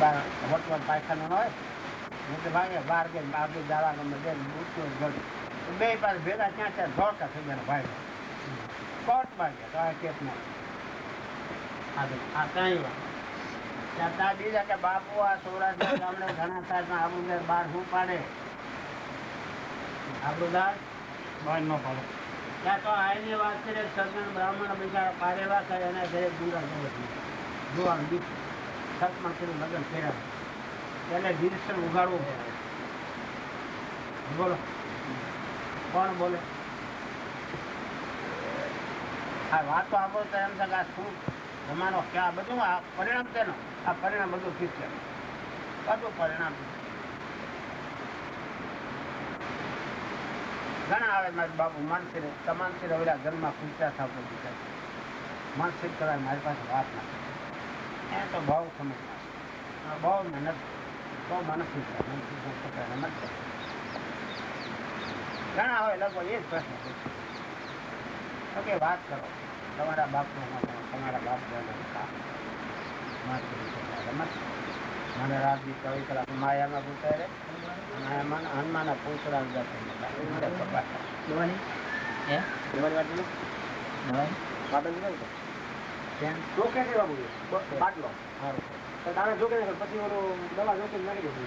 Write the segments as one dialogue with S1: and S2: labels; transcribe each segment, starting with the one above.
S1: બાર hotel પાયખાનું હોય એટલે ભાગે બહાર ગઈ બાબુ જવાનું બે પાસે ભેગા ત્યાં ત્યાં ધોળકા થઈ ગયા ભાઈ કોર્ટમાં ગયા તો આ કેસમાં આ કઈ વાત ત્યાં બીજા કે બાપુ આ સૌરાષ્ટ્ર ગામડે ઘણા સાહેબ આબુદાર બહાર શું પાડે આબુદાર બહાર ન પાડે ત્યાં તો આની વાત કરે સજ્જન બ્રાહ્મણ બિચારા પારેવા કરે એના ઘરે ગુંડા જોવાનું દીક સતમાં કરીને લગ્ન કર્યા એને ડિરેક્શન ઉગાડવું પડે બોલો કોણ બોલે આ વાત તો આપણો તો એમ છે કે આ શું જમાનો ક્યાં બધું આ પરિણામ છે ને આ પરિણામ બધું ઠીક છે બધું પરિણામ ઘણા આવે મારા બાપુ માનસિંહ તમાનસિંહ રવેલા ઘરમાં પૂછ્યા થતો દીકરા માનસિંહ કરાય મારી પાસે વાત ના એ તો બહુ સમજમાં બહુ મહેનત બહુ માનસિક મહેનત ઘણા હોય લગભગ એ જ પ્રશ્ન પૂછે તો કે વાત કરો તમારા બાપનો તમારા બાપ રમત મને રાતની કવિતા માયામાં પૂછાય રે હનુમાના પૂછડા બાટલો સારું જો કે પછી ઓલું દવા જોકે નાખી દઉં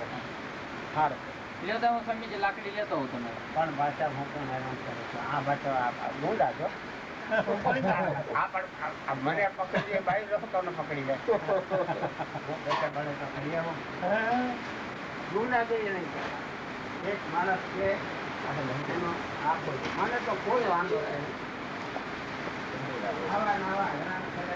S1: સારું લેતા હું સમજી લાકડી લેતો હોઉં તમે પણ ભાષા હું પણ હેરાન કરું છું આ ભાષા ગુંડા છો મને પકડી બાઈ લોકો ને પકડી જાય ગુંડા જોઈએ નહીં એક માણસ છે મને તો કોઈ વાંધો નહીં આવા નવા હેરાન કરે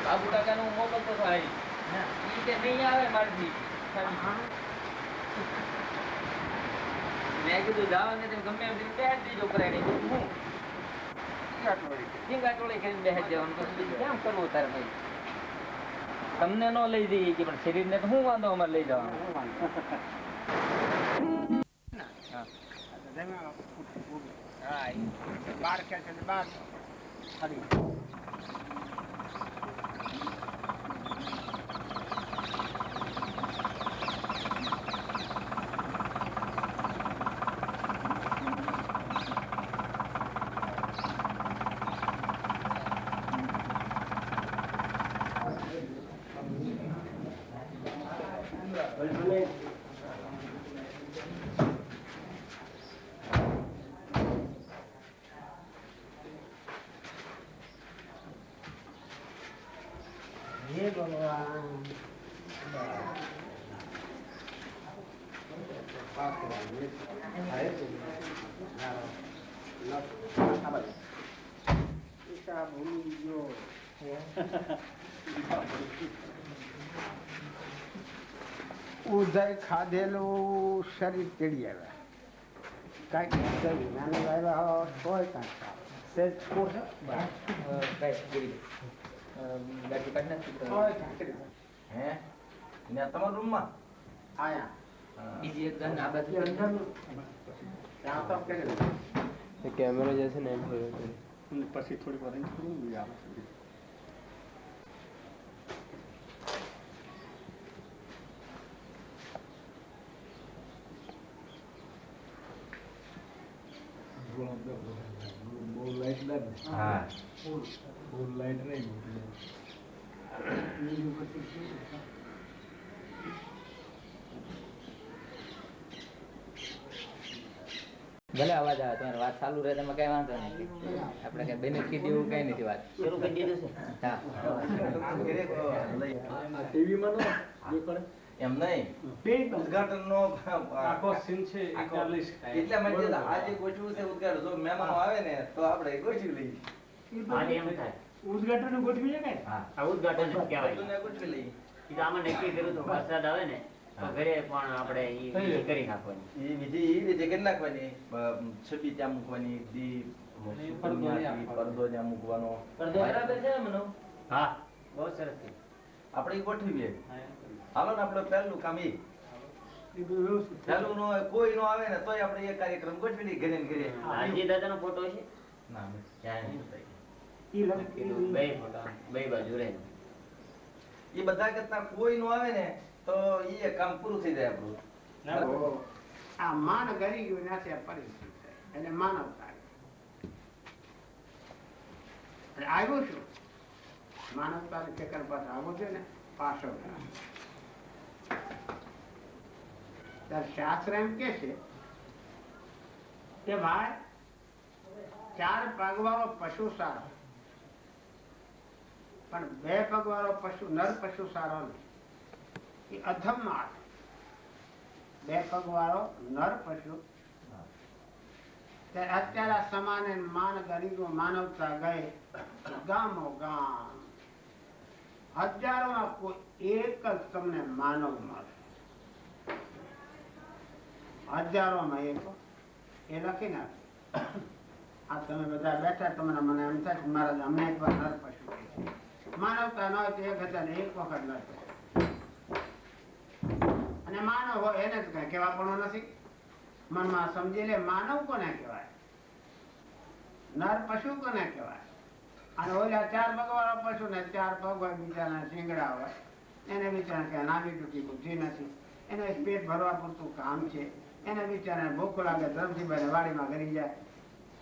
S2: બાબુ કાકા નું મોકલતો હતો ઈ કે નહીં આવે મારથી મેં કીધું જાવ ને તમે ગમે એમ બેસ દીજો કરે નહીં હું ઝીંગા ટોળી કરીને બેસ જવાનું પછી કેમ કરવું તારે ભાઈ તમને ન લઈ જઈએ કે પણ શરીર ને તો શું વાંધો અમારે લઈ જવાનું
S1: બાર કે છે બાર ફરી ઉદય ખાધેલું શરીર તેડી આવ્યા કાંઈક નાનું આવ્યા હોય કાંઈક
S2: તમારા રૂમમાં
S3: कैमरा जैसे नहीं
S1: પછી થોડી વાર બહુ લાઈટ નહીં
S2: ભલે અવાજ આવે તમારી વાત ચાલુ રહે તેમાં કઈ વાંધો નહીં આપણે કઈ બેનિફિટ એવું કઈ નથી વાત શરૂ કરી દીધું છે એમ નહીં ઉદઘાટન નો આખો સીન છે એટલા માટે આજે ગોઠવું છે ઉદઘાટન જો મહેમાનો આવે ને તો આપણે ગોઠવી લઈએ આજે એમ થાય ઉદઘાટન ગોઠવી છે ને હા ઉદઘાટન કહેવાય ગોઠવી લઈએ એ આમાં નક્કી કર્યું તો વરસાદ આવે ને ઘરે પણ આપણે ઈ કરી નાખવાની ઈ વિધિ ઈ રીતે કરી નાખવાની છબી ત્યાં મૂકવાની દીપ પડદો ત્યાં મૂકવાનો પડદો બરાબર છે મનો હા બહુ સરસ છે આપણે ગોઠવીએ હાલો ને આપણે પહેલું કામ ઈ ચાલુ નો કોઈ નો આવે ને તોય આપણે એક કાર્યક્રમ ગોઠવી લઈએ ઘરે ને ઘરે હાજી દાદાનો ફોટો છે ના ક્યાં નહીં બે બાજુ રહે એ બધા કરતા કોઈ નું આવે ને તો એ કામ પૂરું થઈ જાય આપણું.
S1: આ માન ગરી ગયું નાથી આ પરિસ્થિતિ થાય એટલે માનવતા આવ્યું શું માનવતા ચક્કર પાસે આવું છે ને પાછળ શાસ્ત્ર એમ કે છે કે ભાઈ 4 પગવાળો પશુ સારો પણ 2 પગવાળો પશુ નર પશુ સારો નહીં. એ અધમ માર્ગ. 2 પગવાળો નર પશુ અત્યારે સમાન માન ગરીબો માનવતા ગઈ ગામો ગામ હજારોમાં કોઈ એક જ તમને માનવ મળે. હજારોમાં એક એ લખી નાખે. આ તમે બધા બેઠા તમને મને એમ થાય મારા અમને એક વાર નર પશુ માનવતા ન હોય તો 1001 વખત નર પશુ અને માનવ હોય એને જ કઈ કહેવા પણ નથી. મનમાં સમજી લે માનવ કોને કહેવાય નર પશુ કોને કહેવાય. અને ઓલા 4 પગવાળો પશુ ને 4 પગ હોય બીજાના શીંગડા હોય એને બિચારા કે નાની ટૂંકી બુદ્ધિ નથી એને પેટ ભરવા પૂરતું કામ છે. એને બિચારાને ભૂખ લાગે ધરમજીભાઈ વાડીમાં ગરી જાય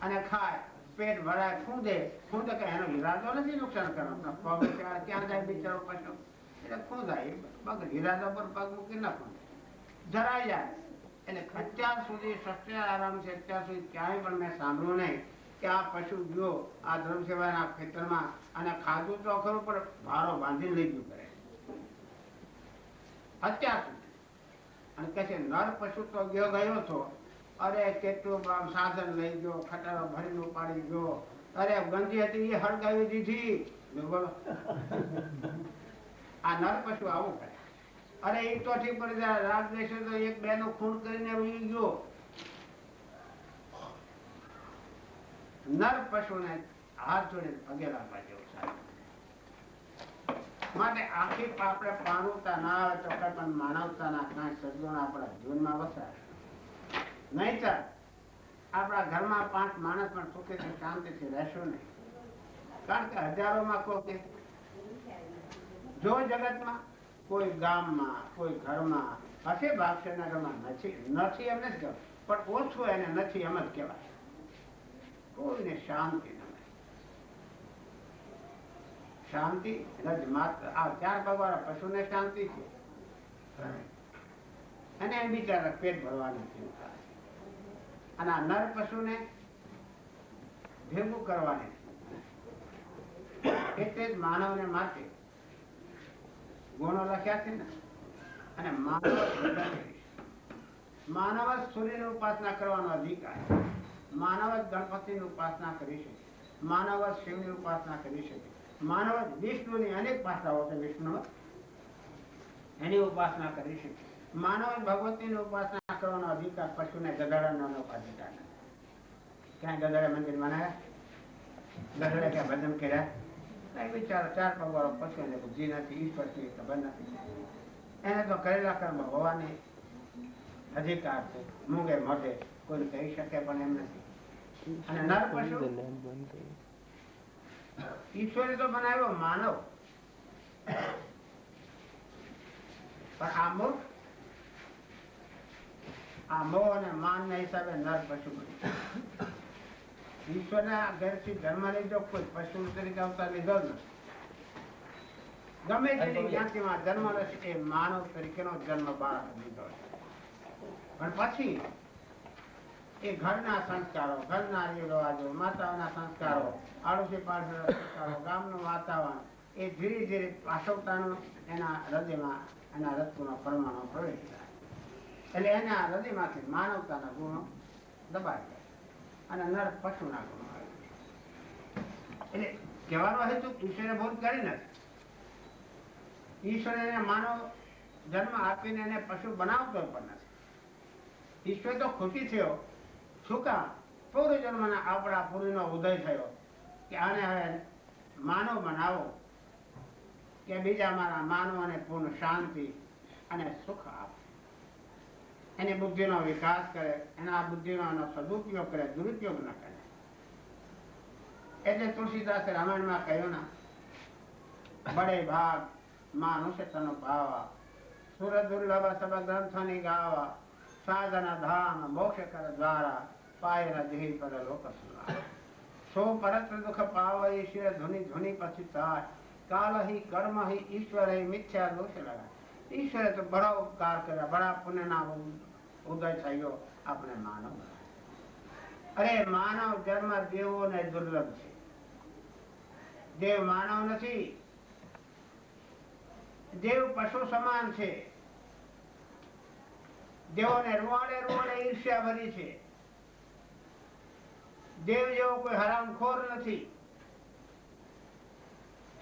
S1: અને ખાય પેટ ભરાય ખૂંદે કે એનો ઈરાદો નથી નુકસાન કરવાનો. પગ ક્યાં જાય બિચારો પશુ એટલે ખૂંદાય પગ ઈરાદા પર પગ મૂકી ના ખૂંદે જરાઈ જાય. એટલે અત્યાર સુધી સત્ય આરામ છે અત્યાર સુધી ક્યાંય પણ મેં સાંભળ્યું નહીં કે આ પશુ ગયો આ ધર્મસેવાના ખેતરમાં અને ખાધું તો ખરું પણ ભારો બાંધી લઈ ગયું કરે અત્યાર સુધી. અને કહે છે નર પશુ તો ગયો હતો અરે કેટલું સાધન લઈ ગયો ખટારો ભરીને ઉપાડી ગયો અરે ગંજી હતી એ હળગાવી દીધી. આ નર પશુ આવું કરે. અરે એ તો ઠીક પડી જાય રાગ દેશે તો 1-2 નું ખૂન કરીને ઉડી ગયો. નર પશુને હાથ જોડીને પગે લાગવા જેવું સારું. માટે આખી આપણે પાણુતા ના આવે તો કઈ પણ માનવતાના કાંઈ સદગુણ આપણા જીવનમાં વસાય નહીં. ચાલ આપણા ઘરમાં 5 માણસ પણ સુખીથી શાંતિથી રહેશું નહીં. કારણ કે હજારોમાં કોઈ જો જગતમાં કોઈ ગામમાં કોઈ ઘરમાં હશે ભાગશેનગરમાં નથી એમ નથી કહેવાય પણ ઓછું એને નથી એમ જ કહેવાય. કોઈને શાંતિ ન મળે. શાંતિ માત્ર આ 4 પગવાળા પશુને શાંતિ છે અને એ બિચારા પેટ ભરવાની ચિંતા અને આ નર પશુને ભેગું કરવાની. એટલે જ માનવને માટે ગુણો લખ્યા છે ને. અને માનવ જ સૂર્યની ઉપાસના કરવાનો અધિકાર. માનવ જ ગણપતિની ઉપાસના કરી શકે. માનવ જ શિવની ઉપાસના કરી શકે. માનવ જ વિષ્ણુની અનેક ભાષાઓ છે વિષ્ણુ એની ઉપાસના કરી શકે. માનવ જ ભગવતીની ઉપાસના કરવાનો અધિકાર પશુને ગધેડાનો અધિકાર નથી. ક્યાં ગધેડા મંદિર બનાવ્યા ગધેડા ક્યાં ભજન કર્યા કઈ બિચારા 4 પગવાળો પશુ એને બુદ્ધિ નથી ઈશ્વરની ખબર નથી. એને તો કરેલા કર્મ હોવાની અધિકાર છે. મૂંગે મોઢે કોઈ કહી શકે પણ એમ નથી. અને નર પશુ ઈશ્વરે તો બનાવ્યો માનવ પણ આ મૂર્ખ આ મોહ અને માન ના હિસાબે નર પશુ બન્યું. ઈશ્વરના ઘરથી જન્મ લીધો કોઈ પશુ તરીકે અવતાર લીધો જ નથી. ગમે તેની જ્ઞાતિમાં જન્મ લેશે એ માનવ તરીકેનો જન્મ બહાર લીધો છે. પણ પછી એ ઘરના સંસ્કારો ઘરના રિવાજો માતાઓના સંસ્કારો આડોશી પાડોશીના સંસ્કારો ગામનું વાતાવરણ એ ધીરે ધીરે પાછવતાનું એના હૃદયમાં એના રત્તુનો પરમાણુ પ્રવેશ થાય. એટલે એના હૃદયમાંથી માનવતાના ગુણો દબાઈ જાય અને નર પશુના ગુણો આવે. એટલે કહેવાનો હેતુ ઈશ્વરે ભૂલ કરી નથી. ઈશ્વરે એને માનવ જન્મ આપીને એને પશુ બનાવતો પણ નથી. ઈશ્વર તો ખુશી થયો શું કામ પૂર્વજન્મના આપણા પૂર્વનો ઉદય થયો કે આને હવે માનવ બનાવો કે બીજા મારા માનવને પૂર્ણ શાંતિ અને સુખ આપે. એની બુદ્ધિનો વિકાસ કરે એના બુદ્ધિનો સદુપયોગ કરે દુરુપયોગ ન કરે. એટલે તુલસીદાસે રામાયણમાં કહ્યું ના, બડે ભાગ માનુષ તનો ભાવા સુર દુર્લભ સબ ગ્રંથોની ગાવા સાધન ધામ મોક્ષ કર દ્વારા પાય રજહી પર લોક સુરા સો પરત દુઃખ પાવઈ શિર ધુની ધુની પછી થાય કાલ હિ કર્મ હિ ઈશ્વર હિ મિથ્યા દોષ લગાય. ઈશ્વરે તો બડા ઉપકાર કર્યા, બડા પુણ્યના ઉદય થયો, આપણે માનવ. અરે માનવ જન્મ દેવોને દુર્લભ છે. દેવ માનવ નથી, દેવ પશુ સમાન છે. દેવોને રૂવાડે રૂવાડે ઈર્ષ્યા ભરી છે. દેવ જેવો કોઈ હરામખોર નથી.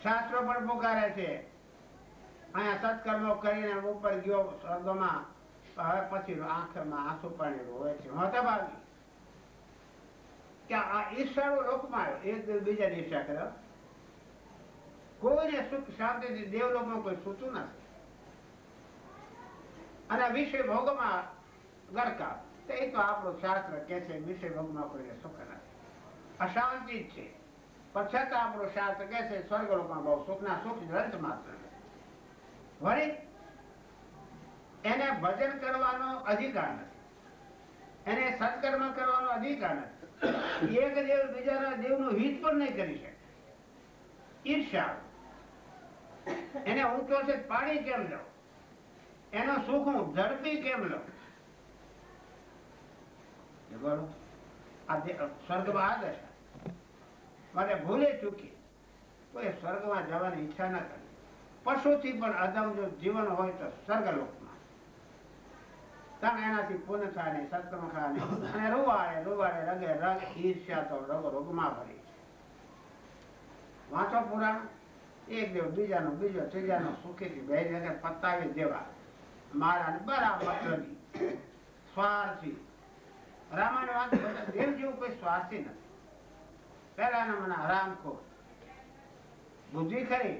S1: શાસ્ત્રો પણ પોકારે છે, અહીંયા સત્કર્મો કરીને ઉપર ગયો સ્વર્ગમાં, હવે પછી આંખમાં આંસુ પાણી રોવે છે. મોટા ભાગી કે આ ઈર્ષાળુ લોકમાં આવ્યો, એક દિવસ બીજાની ઈર્ષા કર્યો. કોઈને સુખ શાંતિથી દેવલોકમાં કોઈ સૂતું નથી. અને વિષય ભોગમાં ગરકા, તો એ તો આપણું શાસ્ત્ર કે છે વિષય ભોગમાં કોઈને સુખ નથી, અશાંતિ જ છે. પણ છતાં આપણું શાસ્ત્ર કે છે સ્વર્ગ લોકમાં બહુ સુખના સુખ રંત માત્ર. વળી એને ભજન કરવાનો અધિકાર નથી, એને સત્કર્મ કરવાનો અધિકાર નથી. એક દેવ બીજાના દેવનું હિત પણ નહીં કરી શકે. ઈર્ષા, એને ઊંચો છે પાડી કેમ લો, એનો સુખ હું ઝડપી કેમ લો. સ્વર્ગમાં આ દશા માટે ભૂલે ચૂકી કોઈ સ્વર્ગમાં જવાની ઈચ્છા ન કરી. પશુથી પણ અદમ જો જીવન હોય તો સ્વર્ગલોકમાં, કારણ એનાથી પુણ્ય થાય નહીં, સત્કર્મ થાય નહીં. અને રૂવાડે રૂવાડે રગે રગ ઈર્ષ્યા તો રોગમાં ભરી છે. વાંચો પુરાણ, એક દેવ બીજાનો બીજો ત્રીજાનો સુખીથી બે જગ્યાએ પતાવી દેવા. મારા બરાબર સ્વાર્થી રામાયણ વાંચો, દેવ જેવું કોઈ સ્વાર્થી નથી. પેલાના મને હરામખોર બુદ્ધિ ખરી,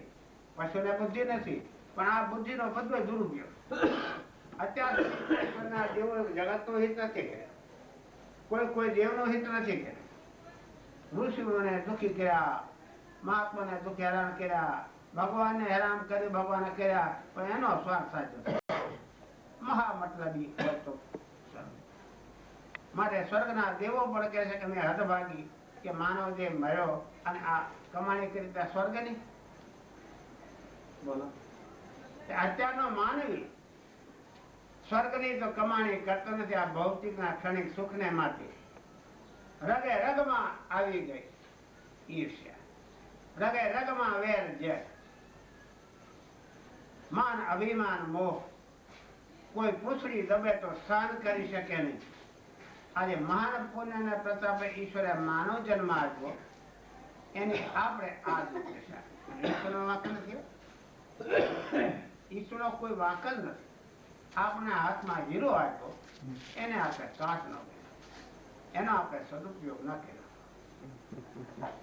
S1: પશુને બુદ્ધિ નથી, પણ આ બુદ્ધિનો બધો દુરુપયોગ. અત્યાર સુધી દેવો જગતનું હિત નથી કર્યા, કોઈ દેવનું હિત નથી કર્યું. ઋષિઓને દુઃખી કર્યા, મહાત્માને દુઃખી હેરાન કર્યા, ભગવાનને હેરાન કરી ભગવાને કર્યા, પણ એનો સ્વાર્થ સાચો મહામતલબી હતો. માટે સ્વર્ગના દેવો પણ કહે છે કે મેં હદભાગી કે માનવ દેહ મળ્યો અને આ કમાણી કરી ત્યાં સ્વર્ગની. બોલો, અત્યારનો માનવી સ્વર્ગની તો કમાણી કરતો નથી. આ ભૌતિકના ક્ષણિક સુખને માટે રગે રગમાં આવી ગઈ ઈર્ષ્યા, રગે રગમાં વેર ઝેર, માન અભિમાન મોહ. કોઈ પૂછડી દબે તો સહન કરી શકે નહીં. આજે મહાન પુણ્યના પ્રતાપે ઈશ્વરે માનવ જન્મ આપ્યો, એની આપણે આ દશા. ઈશ્વરનો વાંક નથી, ઈશ્વરનો કોઈ વાંક જ નથી. આપણે હાથમાં હીરો આપ્યો, એને આપણે કાચ ન કર્યો, એનો આપણે સદુપયોગ ન કર્યો.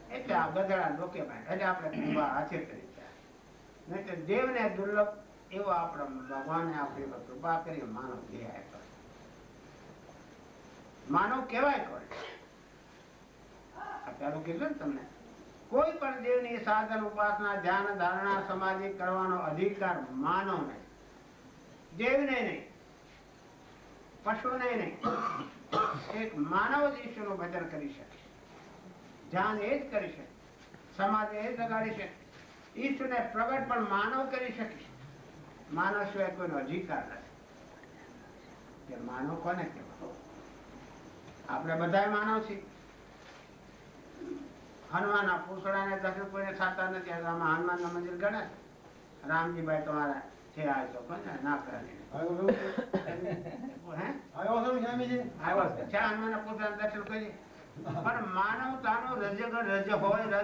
S1: એટલે આ ગધેડા લોકે એટલે આપણે હાથે કરી ગયા. નહીં તો દેવને દુર્લભ એવો આપણે ભગવાને આપણી પર કૃપા કરી માનવ દેહ આપ્યો. માનવ કેવાય કોણ? અત્યારે કીધું ને તમને, કોઈ પણ દેવની સાધન ઉપાસના ધ્યાન ધારણા સમાધિ કરવાનો અધિકાર માનવને, દેવને નહીં, પશુને નહીં. એક માનવ જ ઈશ્વરનું ભજન કરી શકે, ધ્યાન એ જ કરી શકે, સમાધિ એ જ લગાડી શકે. ઈશ્વરને પ્રગટ પણ માનવ કરી શકે. માનવ સિવાય કોઈનો અધિકાર નથી. માનવ કોને કહેવાય? આપણે બધા માનવ છીએ. હનુમાનના પૂછડાને દર્શન કોઈને થતા નથી. હનુમાનના મંદિર ગણે છે. રામજીભાઈ તમારા છે આ તો કોને ના કરે. હનુમાનના પૂછડાને દર્શન કરીએ, પણ માનવતાનો રજ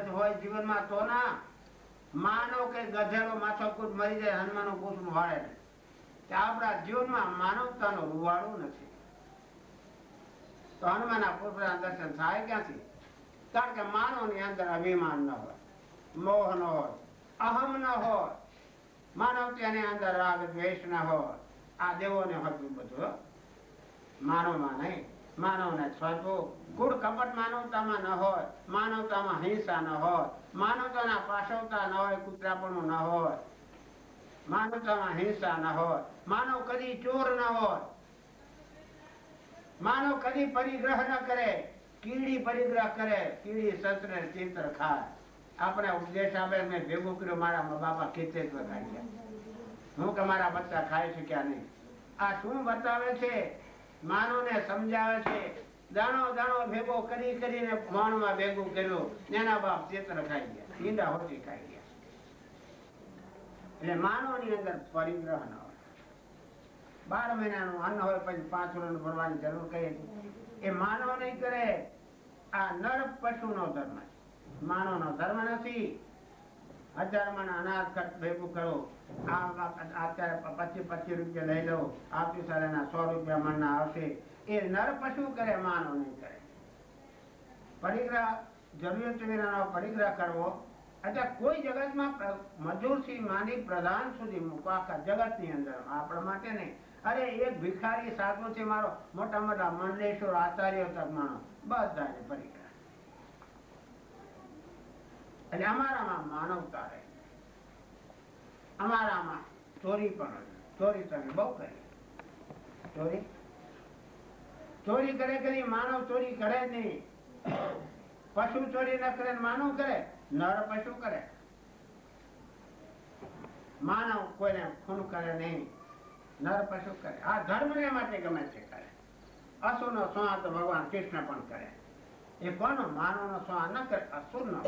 S1: હોય જીવનમાં તો ના. માનવ કે ગધેડો માથો કૂદ મરી જાય, હનુમાનનું પૂછડું વાળે નહીં. આપણા જીવનમાં માનવતાનો રૂવાડું નથી. તો હનુમાનના પૂછડાના દર્શન થાય ક્યાંથી? કારણ કે માનવની અંદર અભિમાન ન હોય, મોહ ન હોય, અહમ ન હોય, માનવતાની અંદર રાગ દ્વેષ ન હોય. આ દેવોને હતું બધું, માનવમાં નહીં. માનવને સ્વર્ગો કુળ કપટ માનવતામાં ન હોય, માનવતામાં હિંસા ન હોય, માનવતાના પાછળતા ન હોય, કૂતરાપણું ન હોય, માનવતામાં હિંસા ન હોય, માનવ કદી ચોર ન હોય, માનવ કદી પરિગ્રહ ન કરે, કીડી પરિગ્રહ કરે, કીડી શસ્ત્ર ચિત્ર ખાય. આપણે ઉપદેશ આપે, મેં ભેગું કર્યો, મારા બાપા ખેતર વગાડ્યા, હું કે મારા બચ્ચા ખાય છે ક્યાં નહીં. આ શું બતાવે છે? માનવને સમજાવે છે. દાણો દાણો ભેગો કરી કરીને માણમાં ભેગું કર્યું, એના બાપ ચેતર ખાઈ ગયા, ઈંડા હોતી ખાઈ ગયા. એટલે માનવની અંદર પરિગ્રહ ન હોય. 12 મહિનાનું અન્ન હોય પછી 5 વર્ષ ભરવાની જરૂર કઈ હતી? એ માનવ નહીં કરે. આ નર પશુનો ધર્મ છે, માનવનો ધર્મ નથી. 1000 મણ અનાજ ભેગું કરો, અત્યારે 25 રૂપિયા લઈ લો, આવતી સાલ એના 100 રૂપિયા મણના આવશે. એ નર પશુ કરે, માનવ નહીં કરે. પરિગ્રહ જરૂરિયાત વિનાનો પરિગ્રહ કરવો. એટલે કોઈ જગતમાં મજૂરથી માંડી પ્રધાન સુધી મૂકો, આખા જગતની અંદર, આપણા માટે નહીં. અરે એક ભિખારી સાધુ છે, મારો મોટા મોટા મંડલેશ્વર આચાર્ય તક માણો, બધાને પરિગ્રહ. એટલે અમારામાં માનવતા રહે. અમારામાં ચોરી પણ, ચોરી તમે બહુ કરી. ચોરી કરે કરી, માનવ ચોરી કરે નહીં. પશુ ચોરી ન કરે, માનવ કરે. નર પશુ કરે, માનવ કોઈને ખૂન કરે નહીં. નર પશુ કરે. આ ધર્મ ને માટે ગમે તે કરે. અસુર નો સ્વાદ તો ભગવાન કૃષ્ણ પણ કરે. એ કોનો? માનવ નો સ્વાદ ન કરે, અસુર નો,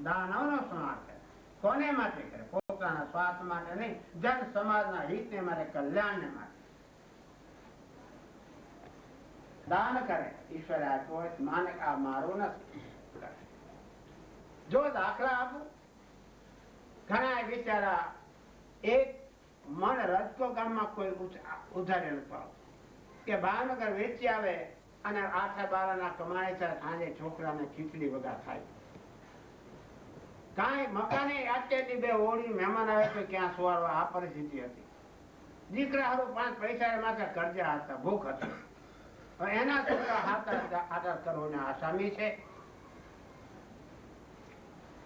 S1: દાનવ નો સ્વાદ કરે. કોને માટે કરે? પોતાના સ્વાર્થ માટે નહીં, જન સમાજના હિતને માટે, કલ્યાણને માટે દાન કરે. ઈશ્વર આપ્યો હોય માને આ મારું નથી. જો દાખલા આપું, ઘણા બિચારા એક મણ રજકો ગામમાં કોઈ ઉધારે નતો, કે ભાવનગર વેચી આવે અને 8-12 ના કમાય છે, સાંજે છોકરાને ખીચડી વગા થાય. કાંઈ મકાને આટલી 2 ઓળી મહેમાન આવે તો ક્યાં સુવારવા? આ પરિસ્થિતિ હતી. દીકરા હારું 5 પૈસા માથે કરજા હતા, ભૂખ હતી. એના છોકરા 7-8 કરોડ આસામી છે.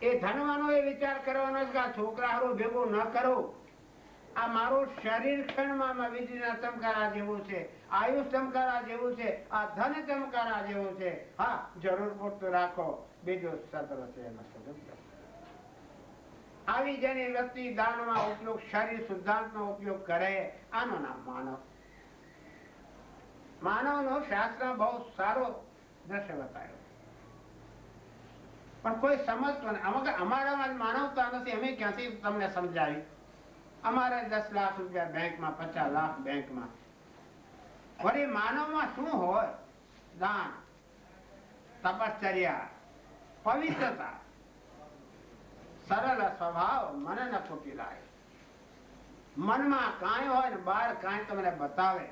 S1: એ ધનવાનો એ વિચાર કરવાનો છે કે આ છોકરા હારું ભેગું ન કરું. આ મારું શરીર ક્ષણમાં વીજળીના ચમકારા જેવું છે, આયુષ ચમકારા જેવું છે, આ ધન ચમકારા જેવું છે. હા, જરૂર પૂરતું રાખો, બીજું સત્ર છે એમાં સદુપયોગ. આવી જેની વ્યક્તિ દાનમાં ઉપયોગ, શરીર શુદ્ધાંતનો ઉપયોગ કરે, આનું નામ માનવ. માનવનો શાસ્ત્ર બહુ સારો દ્રશ્ય બતાવ્યો, પણ કોઈ સમજતો નહીં. અમારામાં માનવતા નથી, અમે ક્યાંથી તમને સમજાવી? અમારે 10 લાખ રૂપિયા બેંકમાં, 50 લાખ બેંકમાં. વળી માનવમાં શું હોય? દાન, તપશ્ચર્યા, પવિત્રતા, સરળ સ્વભાવ, મને ન ખોટી લાગે. મનમાં કાંઈ હોય ને બહાર કાંઈ તમને બતાવે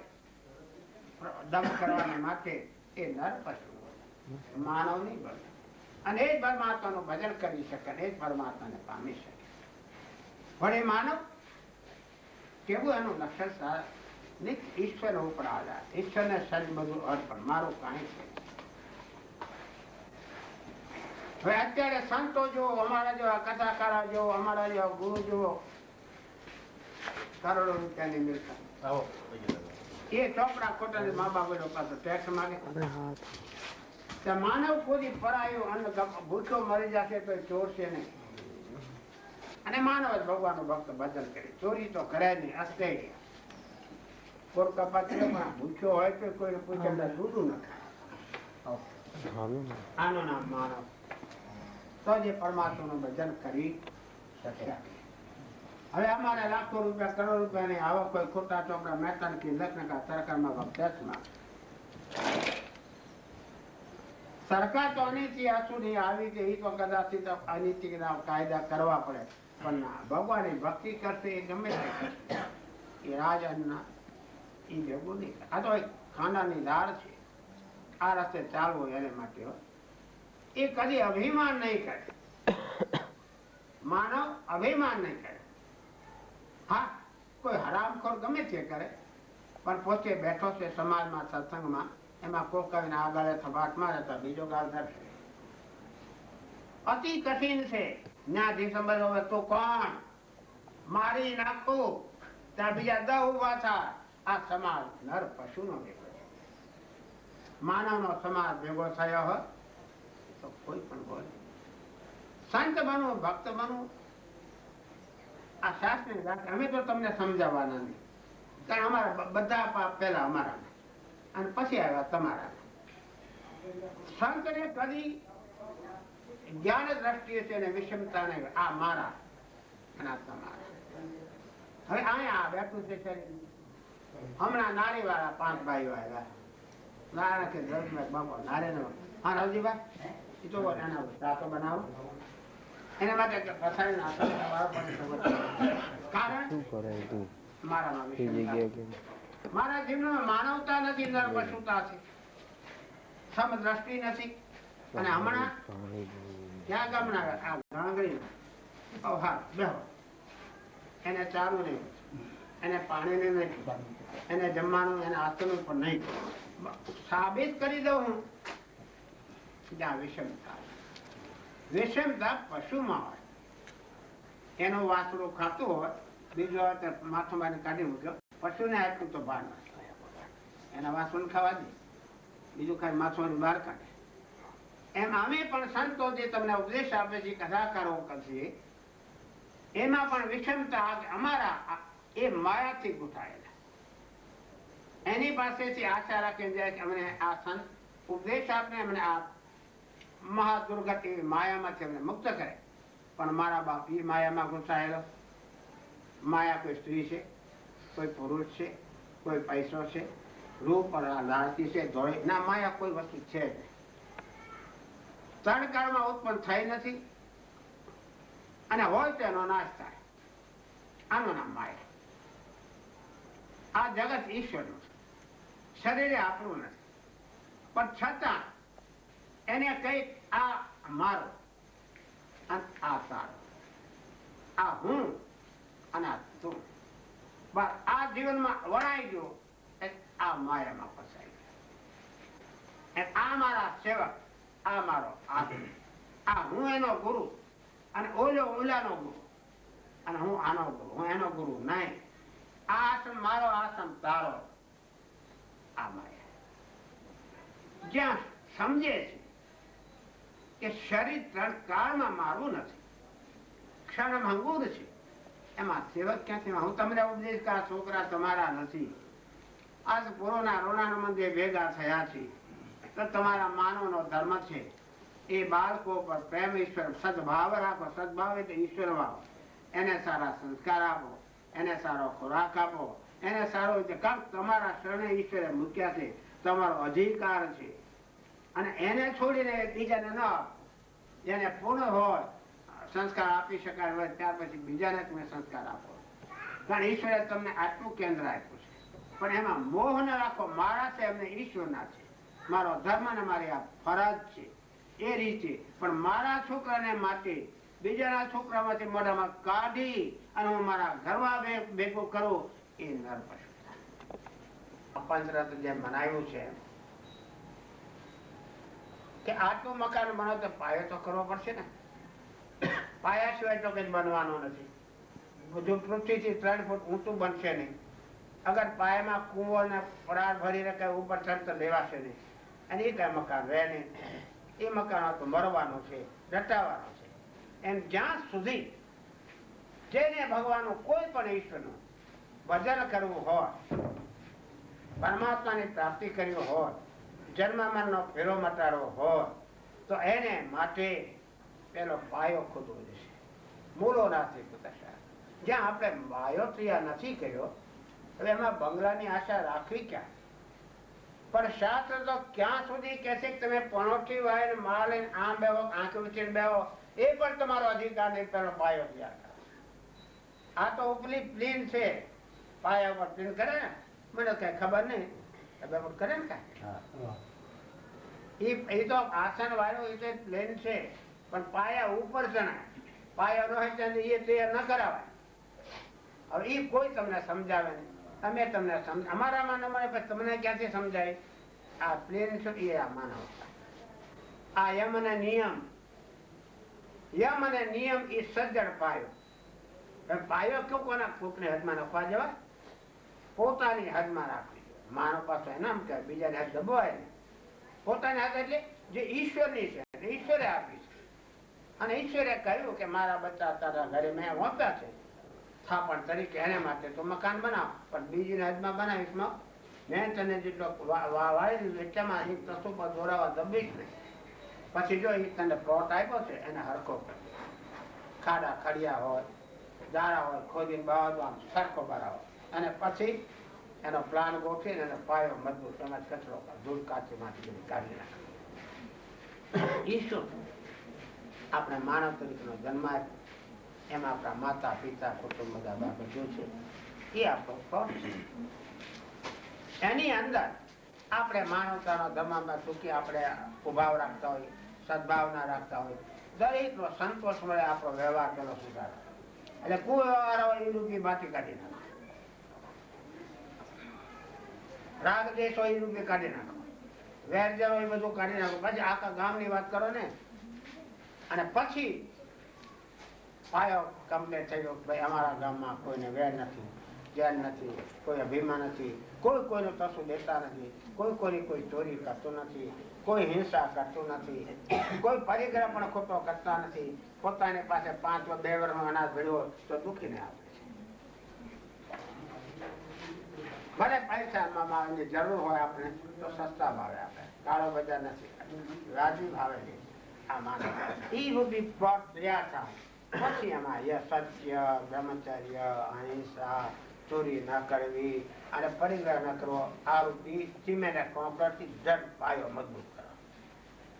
S1: દમ કરવાને માટે, એ નર પશુ માનવ નહીં બને. અને એ જ પરમાત્માનું ભજન કરી શકે, એ જ પરમાત્માને પામી શકે. વળી માનવ કેવું એનું લક્ષણ? ઈશ્વર ઉપર આધાર, ઈશ્વરને શરીર બધું અર્પણ, મારું કાંઈ છે. હવે અત્યારે સંતો જુઓ, અમારા જેવા કથાકારા જુઓ, અમારા જેવા ગુરુ જુઓ, કરોડો રૂપિયાની મિલકત. એ ચોપડા ખોટા મા બાપ પાસે ટેક્સ માંગે. માનવ કોઈ પરાયું અન્ન ભૂખ્યો મરી જશે તો ચોરશે નહીં. અને માનવ જ ભગવાનનું ભક્ત ભજન કરે, ચોરી તો કરે નહીં. અસ્તે કોર કપાત ભૂખ્યો હોય તો કોઈ પૂછે દૂધું ન ખાય. આનું નામ માનવ. તો જે પરમાત્માનું ભજન કરી શકે. હવે અમારે લાખો રૂપિયા, કરોડ રૂપિયાની આવક કોઈ ખોટા ચોપડા મહેતા કે લગ્ન સરકારમાં વખતમાં. સરકાર તો અનિતિ આસુની આવી છે, એ તો કદાચ અનિતિ કાયદા કરવા પડે, પણ ભગવાનની ભક્તિ કરશે એ ગમે તે કરશે. એ રાજના એ ભેગું નહીં. આ તો એક ખાનાની ધાર છે, આ રસ્તે ચાલવું એને માટે હોય. એ કદી અભિમાન નહીં કરે. માનવ અભિમાન નહીં કરે. હા, કોઈ હરામખોર ગમે તે કરે, પણ પોતે બેઠો છે સમાજમાં, સત્સંગમાં, એમાં કોક કવિને આ ગાળે થબાટ મારે તો બીજો ગાળ ધરશે. અતિ કઠિન છે. ન્યાયાધીશ હવે તો કોણ મારી નાખું ત્યાં બીજા 10 ઉભા થાય. આ સમાજ નર પશુ નો ભેગો છે. માનવ નો સમાજ ભેગો થયો હોય તો કોઈ પણ બોલે. સંત બનવું, ભક્ત બનવું, આ શાસ્ત્રની વાત અમે તો તમને સમજાવવાના નહીં, કારણ અમારા બધા પાપ પહેલા અમારા અને પછી આવ્યા તમારા. સંતને કદી જ્ઞાન દ્રષ્ટિએ છે ને વિષમતા ને આ મારા અને આ તમારા. હવે અહીંયા બેઠું છે હમણાં નારી વાળા 5 ભાઈઓ આવ્યા. નારા કે બાપા નારે નો હા રાવજીભાઈ એ તો એના રાતો બનાવો એના માટે કારણ મારા જીવનમાં માનવતા નથી, નરપશુતા છે, સમદ્રષ્ટિ નથી. અને હમણાં ક્યાં ગામના આ ગાંગડી બેહો એને ચાલુ નહીં, એને પાણીને નહીં, એને જમવાનું, એને આસનું પણ નહીં. સાબિત કરી દઉં હું જ્યાં વિષમતા. વિષમતા પશુમાં હોય, એનું વાસણું ખાતું હોય, બીજું હોય માથું બાને કાઢી મૂક્યો, પશુને આટલું તો બહાર નાખે, એના વાસણ ખાવા દે, બીજું કઈ માથું બહાર કાઢે. એમ અમે પણ સંતો જે તમને ઉપદેશ આપે છે, કથાકારો કરશે, એમાં પણ વિષમતા અમારા એ માયાથી ગુઠાયેલા. એની પાસેથી આશા રાખીને જાય કે અમને આ સંત ઉપદેશ આપને અમને આ મહાદુર્ગતિ માયામાંથી અમને મુક્ત કરે. પણ મારા બાપ એ માયામાં ઘૂસાયેલો. માયા કોઈ સ્ત્રી છે, કોઈ પુરુષ છે, કોઈ પૈસો છે, રૂપ લાળતી છે, ધોળી ના, માયા કોઈ વસ્તુ છે જ નહીં. 3 કાળમાં ઉત્પન્ન થઈ નથી અને હોય તેનો નાશ થાય. આનું નામ માયા. આ જગત ઈશ્વરનું છે, શરીરે આપણું નથી. પણ છતાં એને કઈ આ મારો અને આ તારો, આ હું અને આ તું, બસ આ જીવનમાં વણાઈ ગયો, આ માયામાં ફસાઈ ગયો. આ મારા સેવક, આ મારો આદમી, આ હું એનો ગુરુ અને ઓલાનો ગુરુ, અને હું આનો ગુરુ, હું એનો ગુરુ નહીં. આ આશ્રમ મારો, આશ્રમ તારો. આ માયા જ્યાં સમજે છે કે શરીર 3 કાળમાં મારું નથી, ક્ષણભંગુર છે, એમાં સેવક ક્યાંથી? હું તમને ઉપદેશ કે આ છોકરા તમારા નથી. આજ પૂરોના રોણાના મંદિરે ભેગા થયા છે તો તમારા માનવનો ધર્મ છે એ બાળકો પર પ્રેમ, ઈશ્વર સદભાવ રાખો. સદભાવ એટલે ઈશ્વર ભાવ. એને સારા સંસ્કાર આપો, એને સારો ખોરાક આપો, એને સારો તમારા શરણે ઈશ્વરે મૂક્યા છે, તમારો અધિકાર છે. અને એને છોડીને બીજાને ન આપો. જેને પૂર્ણ હોય સંસ્કાર આપી શકાય હોય ત્યાર પછી બીજાને તમે સંસ્કાર આપો. કારણ ઈશ્વરે તમને આટલું કેન્દ્ર આપ્યું છે. પણ એમાં મોહ ન રાખો. મારા છે એમને ઈશ્વરના છે, મારો ધર્મ ને મારી આ ફરજ છે એ રીતે. પણ મારા છોકરાને માટે બીજાના છોકરામાંથી મોઢામાં કાઢી અને હું મારા ઘરમાં ભેગું કરું, એ નર પશુ. પંચરત્ન જે મનાવ્યું છે કે આટલું મકાન બનાવ તો પાયો તો કરવો પડશે ને. પાયા સિવાય તો કઈ બનવાનું નથી. જો પૃથ્વીથી 3 ફૂટ ઊંચું બનશે નહીં, અગર પાયામાં કુવો ને પરાળ ભરીને કઈ ઉપર ચડતો લેવાશે નહીં, અને એ કઈ મકાન રહે નહીં. એ મકાન તો મરવાનું છે, રટાવાનું છે. એમ જ્યાં સુધી જેને ભગવાનનું કોઈ પણ ઈશ્વરનું ભજન કરવું હોય, પરમાત્માની પ્રાપ્તિ કરવી હોય, જન્મ મરણનો ફેરો મટાડવો હોય, તો એને માટે પેલો પાયો ખોદવો જશે. મૂળો નાથી કુતશા. જ્યાં આપણે પાયો તૈયાર નથી કર્યો, હવે એમાં બંગલાની આશા રાખવી ક્યાં? પણ શાસ્ત્ર તો ક્યાં સુધી કહે છે કે તમે પણોઠી વાય માલ લઈને આમ બેહો, આંખ ઉછીને બેહો, એ પણ તમારો અધિકાર નહીં. પેલો પાયો તૈયાર કરો. આ તો ઉપલી પ્લેન છે, પાયા ઉપર પ્લેન કરે ને, મને કઈ ખબર નહીં કરે ને કઈ. એ તો આસન વાળો એ તો પ્લેન છે, પણ પાયા ઉપર જણાય. પાયા નો એ તૈયાર ન કરાવાય. હવે એ કોઈ તમને સમજાવે નહીં. અમે તમને અમારામાં ન મળે પછી તમને ક્યાંથી સમજાય? આ પ્લેન છે એ આ માનવતા. આ યમ અને નિયમ, યમ અને નિયમ એ સજ્જડ પાયો. પાયો કયો કોના કોકને હદમાં નખવા જવા? પોતાની હદમાં રાખવી. માનવ પાસે એમ કે બીજાને હાથ દબાવાય ને. પોતાની હાથ એટલે જે ઈશ્વરની છે, ઈશ્વરે આપી છે. અને ઈશ્વરે કહ્યું કે મારા બચ્ચા તારા ઘરે મેં વાપ્યા છે થાપણ તરીકે, એને માટે તો મકાન બનાવ, પણ બીજીને હદમાં બનાવીશ મેં તને જેટલો વાળી દીધું એટલામાં એક તસો પર દોરાવા દબીશ નહીં. પછી જો એ તને પ્લોટ આપ્યો છે એને હરખો કરી, ખાડા ખડિયા હોય, દારા હોય, ખોદીને બાવડું આમ સરખો બનાવો, અને પછી એનો પ્લાન ગોઠવીને એનો પાયો મજબૂત, એમાં કચરો ધૂળ કાચીમાંથી કાઢી નાખે. ઈશ્વર આપણે માનવ તરીકેનો જન્મ આપ્યો, એમાં આપણા માતા પિતા કુટુંબ બધા બાબતો છે એ આપણો પ્લોટ છે. એની અંદર આપણે માનવતાનો ધમામાં ચૂકી આપણે ઉભાવ રાખતા હોય, સદભાવના રાખતા હોય, દરેકનો સંતોષ મળે, આપણો વ્યવહાર પેલો સુધારો. એટલે કુવ્યવહાર હોય એ રૂપી બાકી કાઢી નાખો, રાગ દેશ હોય એ રૂપી કાઢી નાખો, વેરજર હોય બધું કાઢી નાખો. પછી આખા ગામની વાત કરો ને, અને પછી પાયો કમ્પ્લીટ થઈ ગયો. ભાઈ અમારા ગામમાં કોઈને વેર નથી, જ્ઞાન નથી, કોઈ અભિમાન નથી, કોઈ કોઈનું કશું દેતા નથી, કોઈ કોઈની કોઈ ચોરી કરતું નથી, કોઈ હિંસા કરતું નથી, કોઈ પરિગ્રહ પણ ખોટો કરતા નથી. પોતાની પાસે 5 2 વર્ષનો અનાજ ભર્યો તો દુખીને આપે છે. ભલે પૈસાની જરૂર હોય આપણે તો સસ્તા ભાવે આપે, કાળો બજાર નથી, વ્યાજબી ભાવે લે. આ માનવ એ રૂપી પ્લોટ તૈયાર થાય પછી એમાં સત્ય, બ્રહ્મચર્ય, અહિંસા, ચોરી ન કરવી અને પરિગ્રહ ન કરવો, આ રૂપી ચીમેને કોમ્પ્લેટથી જડ પાયો મજબૂત કરો.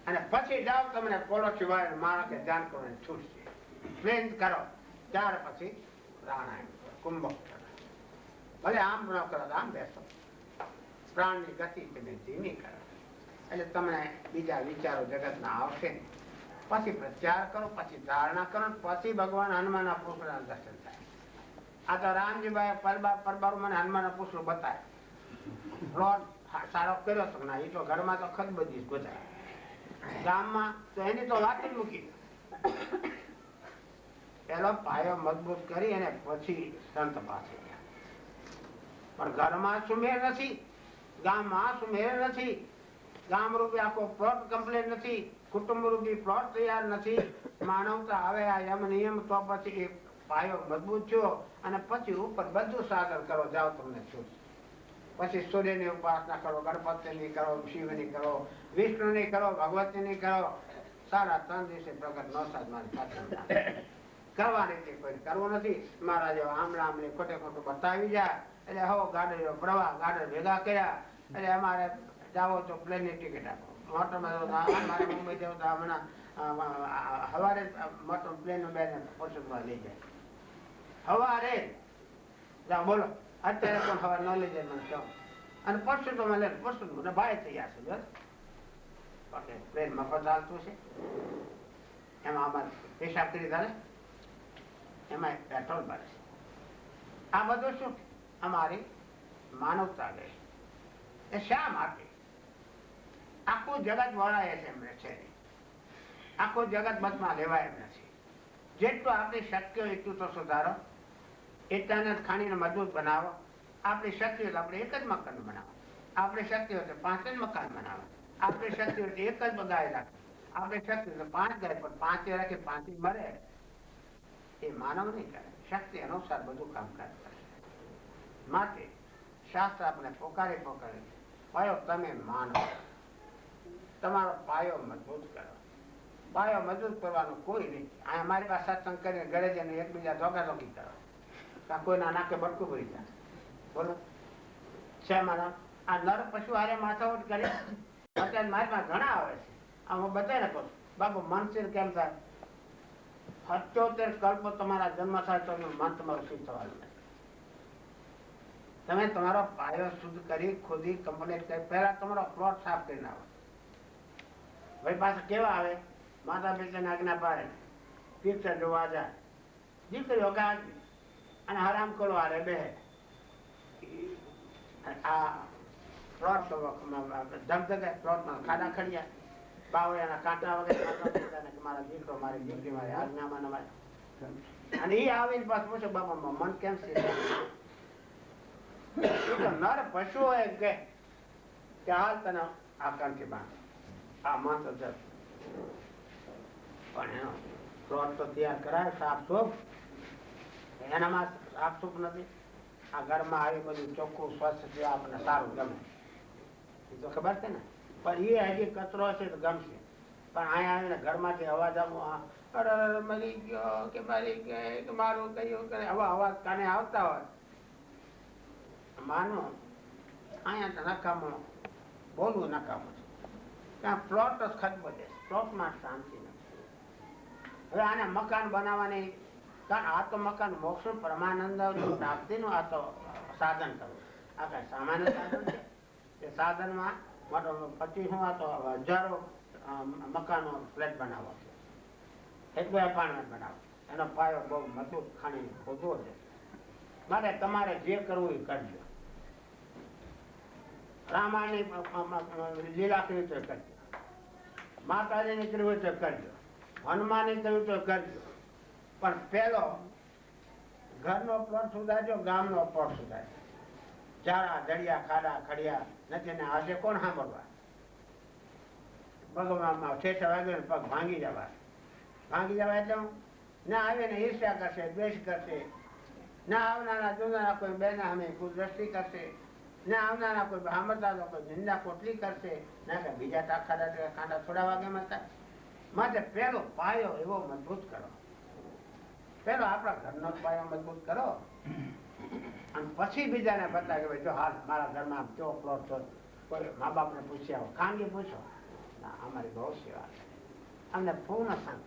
S1: અને પછી જાઓ તમને પોલો સિવાય માણસ કે ધ્યાન કરો છૂટશે, પ્લેન કરો. ત્યાર પછી પ્રાણાયામ કરો, કુંભક કરો. ભલે આમ ન કરો, આમ બેસો, પ્રાણની ગતિ તમે ધીમી કરો, એટલે તમને બીજા વિચારો જગતના આવશે. પછી પ્રચાર કરો, પછી ધારણા કરો, પછી ભગવાન હનુમાનના પુષ્પના દર્શન થાય. આ તો રામજીભાઈ પરબારું મને હનુમાનના પુષ્પ બતાવે, પ્લોટ સારો કર્યો તો ના, એ તો ઘરમાં તો ખત બધી ગુજારે, ગામમાં તો એની તો વાત જ મૂકી. પેલો પાયો મજબૂત કરી અને પછી સંત પાસે ગયા. પણ ઘરમાં સુમેર નથી, ગામમાં સુમેર નથી, ગામ રૂપી આખો પ્લોટ કમ્પ્લીટ નથી, કુટુંબ રૂપી પ્લોટ તૈયાર નથી, માનવતા આવે આ યમ નિયમ તો પછી એ પાયો મજબૂત થયો. અને પછી ઉપર બધું સાગર કરો, જાઓ તમને છૂટ. પછી સૂર્યની ઉપાસના કરો, ગણપતિની કરો, શિવની કરો, વિષ્ણુની કરો, ભગવતીની કરો. સારા 3 દિવસે પ્રગટ નો સાધ મારી પાસે કરવાની કોઈ કરવું નથી. મારા જેવા આમલા આમલી ખોટે ખોટું બતાવી જાય એટલે હો ગાડીઓ પ્રવાહ ગાડી ભેગા કર્યા. એટલે અમારે જાઓ તો પ્લેનની ટિકિટ આપો. મોટરમાં મુંબઈ જવું તો હમણાં સવારે મોટો પ્લેન બેને પોષણમાં લઈ જાય. સવારે જાઓ બોલો, અત્યારે પણ સવારે ન લઈ જાય મને કહો. અને પરસું તો મને પરસું મને ભાઈ તૈયાર છે બસ. પ્લેન મફત ચાલતું છે, એમાં અમારે હિસાબ કરી ચાલે, એમાં પેટ્રોલ ભરે છે. આ બધું શું અમારી માનવતા ગઈ. એ શા માટે? આખું જગત વળાય છે એમ છે, આખું જગત બસમાં લેવાય એમ નથી. જેટલું આપણી શક્ય હોય એટલું તો સુધારો, એટલાને ખાણીને મજબૂત બનાવો. આપણી શક્તિ હોય તો આપણે એક જ મકાન બનાવો, આપણી શક્તિ હોય તો 5 જ મકાન બનાવો, આપણી શક્તિ હોય તો એક જ ગાય રાખે, આપણી શક્તિ હોય તો 5 ગાય, પણ 5 રાખે 5 મરે. એ માનવ નહીં કરે, શક્તિ અનુસાર બધું કામકાજ કરે. માટે શાસ્ત્ર આપણે પોકારે પાયો તમે માનો, તમારો પાયો મજબૂત કરો. પાયો મજબૂત કરવાનું કોઈ નહીં. આ અમારી પાસે સત્સંગ કરીને ઘરે જઈને એકબીજા ધોકાધોકી કરો, કોઈના નાકે બટકું ભરી જાય. બોલો છે મારા આ નર પશુ હારે માથાઓટ કરે. અત્યારે મારી પાસે ઘણા આવે છે, આ હું બધાને કહું બાબુ મનસિર કેમ થાય? 78 કલ્પ તમારા જન્મ થાય તો મન તમારું શુદ્ધ થવાનું નથી. તમે તમારો પાયો શુદ્ધ કરી ખુદી કમ્પ્લીટ કરી પહેલા તમારો પ્લોટ સાફ કરી નાખો. ભાઈ પાસે કેવા આવે, માતા પિતાને આજ્ઞા પાડે, પિક્ચર જોવા જાય, દીકરીઓ ગાજી અને હરામ કરો આરે બે. આ પ્લોટ ધગધગે પ્લોટમાં ખાડા ખડિયા બાવળિયાના કાંટા વગેરે મારા દીકરો મારી દીકરી મારી આજ્ઞામાં નમાય. અને એ આવીને પાછું પૂછે બાપા મન કેમ છે? નર પશુ હોય કે હાલ તને આ કંઠી બાંધ આ મન તો જપ પણ એનો પ્લોટ તો તૈયાર કરાય સાફસૂફ એનામાં સાફસૂફ નથી. આ ઘરમાં આવી બધું ચોખ્ખું સ્વચ્છ છે આપણને સારું ગમે એ તો ખબર છે ને. પણ એ હજી કચરો છે તો ગમશે. પણ અહીંયા આવીને ઘરમાંથી અવાજ આવવો અરે મરી ગયો કે મરી ગઈ કે મારું કયું કરે આવા અવાજ કાને આવતા હોય માનો અહીંયા તો નકામો બોલવું નકામું છે. ત્યાં પ્લોટ જ ખતબો છે. પ્લોટમાં શાંતિ નથી. હવે આને મકાન બનાવવાની કારણ આ તો મકાન મોક્ષ પરમાનંદ પ્રાપ્તિનું આ તો સાધન કરવું. આ કઈ સામાન્ય સાધન છે. એ સાધનમાં મોટો 25 આ તો હજારો મકાનો ફ્લેટ બનાવવા છે. એટલું એપાર્ટમેન્ટ બનાવો એનો પાયો બહુ મજબૂત ખાણી ખોદવો છે. માટે તમારે જે કરવું એ કરજો. રામાયણની લીલા કરવી તો કરજો, માતાજીની કરવી હોય તો કરજો, હનુમાનની કરવી તો કરજો. પણ પેલો ઘરનો પ્લોટ સુધારજો, ગામનો પ્લોટ સુધારજો. ઝાડા જડિયા ખાડા ખડિયા નથી ને આજે કોણ સાંભળવા? ભગવાનમાં ઠેઠા વાગે પગ ભાંગી જવા. ભાંગી જવા એટલે ના આવીને ઈર્ષ્યા કરશે, દ્વેષ કરશે. ના આવનારા જોનારા કોઈ બેન સામે કુદ્રષ્ટિ કરશે. ના આવનારા કોઈ સાંભળતા તો કોઈ નિંદા કોટલી કરશે. ના કે બીજા ખાડા ખાંડા થોડા વાગે મળતા. માટે પેલો પાયો એવો મજબૂત કરો. પેલો આપણા ઘરનો પાયો મજબૂત કરો અને પછી બીજાને બતાવે કે જો હાલ મારા ઘરમાં આમ કેવો પ્લોટ છો. કોઈ મા બાપને પૂછી આવો, ખાનગી પૂછો. અમારી બહુ સેવા અમને પૂર્ણ શાંત